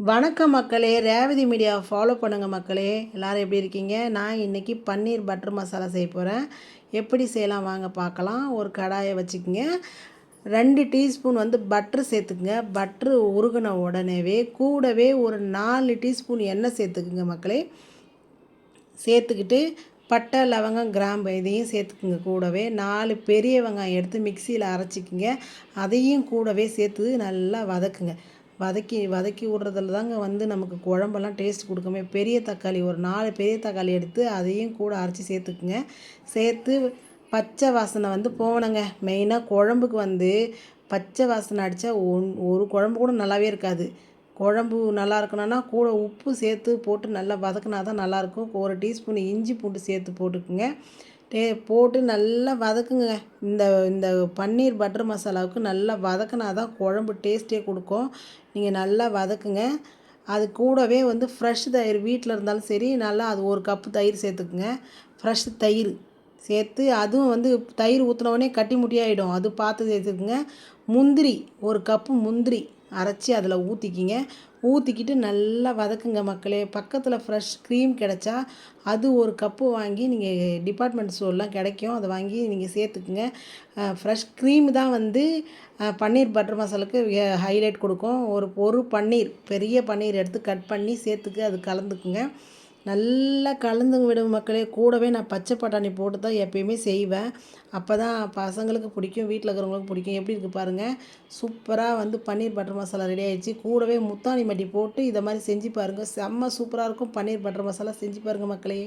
வணக்கம் மக்களே, ரேவதி மீடியாவை ஃபாலோ பண்ணுங்கள் மக்களே. எல்லோரும் எப்படி இருக்கீங்க? நான் இன்றைக்கி பன்னீர் பட்டர் மசாலா செய்ய போகிறேன். எப்படி செய்யலாம் வாங்க பார்க்கலாம். ஒரு கடாயை வச்சுக்கோங்க. 2 டீஸ்பூன் பட்ரு சேர்த்துக்குங்க. பட்ரு உருகின உடனேவே கூடவே ஒரு 4 டீஸ்பூன் எண்ணெய் சேர்த்துக்குங்க மக்களே. சேர்த்துக்கிட்டு பட்டை, லவங்கம், கிராம்பு இதையும் சேர்த்துக்குங்க. கூடவே 4 பெரிய வெங்காயம் எடுத்து மிக்சியில் அரைச்சிக்குங்க. அதையும் கூடவே சேர்த்து நல்லா வதக்குங்க. வதக்கி விட்றதுல தாங்க நமக்கு குழம்பெல்லாம் டேஸ்ட் கொடுக்குமே. பெரிய தக்காளி ஒரு 4 பெரிய தக்காளி எடுத்து அதையும் கூட அரைச்சி சேர்த்துக்குங்க. சேர்த்து பச்சை வாசனை போகணுங்க. மெயினாக குழம்புக்கு பச்சை வாசனை அடித்தா ஒரு குழம்பு கூட நல்லாவே இருக்காது. குழம்பு நல்லா இருக்கணும்னா கூட உப்பு சேர்த்து போட்டு நல்லா வதக்கினா தான் நல்லாயிருக்கும். 1 டீஸ்பூன் இஞ்சி பூண்டு சேர்த்து போட்டுக்குங்க. போட்டு நல்லா வதக்குங்க. இந்த இந்த பன்னீர் பட்டர் மசாலாவுக்கு நல்லா வதக்கினா தான் குழம்பு டேஸ்ட்டே கொடுக்கும். நீங்கள் நல்லா வதக்குங்க. அது கூடவே ஃப்ரெஷ் தயிர் வீட்டில் இருந்தாலும் சரி, நல்லா அது 1 கப்பு தயிர் சேர்த்துக்குங்க. ஃப்ரெஷ் தயிர் சேர்த்து அதுவும் தயிர் ஊற்றினோடனே கட்டி முட்டியாகிடும். அது பார்த்து சேர்த்துக்குங்க. முந்திரி 1 கப்பு முந்திரி அரைச்சி அதில் ஊற்றிக்கிங்க. ஊற்றிக்கிட்டு நல்லா வதக்குங்க மக்களே. பக்கத்தில் ஃப்ரெஷ் க்ரீம் கிடச்சா அது 1 கப்பு வாங்கி நீங்கள் டிபார்ட்மெண்ட் ஸ்டோர்லாம் கிடைக்கும். அதை வாங்கி நீங்கள் சேர்த்துக்குங்க. ஃப்ரெஷ் க்ரீம் தான் பன்னீர் பட்டர் மசாலாவுக்கு ஹைலைட் கொடுக்கும். ஒரு பன்னீர் பெரிய பன்னீர் எடுத்து கட் பண்ணி சேர்த்துக்கு அது கலந்துக்குங்க. நல்லா கலந்து விடும் மக்களே. கூடவே நான் பச்சை பட்டாணி போட்டு தான் எப்பயுமே செய்வேன். அப்போ தான் பசங்களுக்கு பிடிக்கும், வீட்டில் இருக்கிறவங்களுக்கு பிடிக்கும். எப்படி இருக்குது பாருங்கள். சூப்பராக பன்னீர் பட்டர் மசாலா ரெடி ஆகிடுச்சு. கூடவே முத்தாணி மட்டி போட்டு இதை மாதிரி செஞ்சு பாருங்கள். செம்ம சூப்பராக இருக்கும். பன்னீர் பட்டர் மசாலா செஞ்சு பாருங்கள் மக்களே.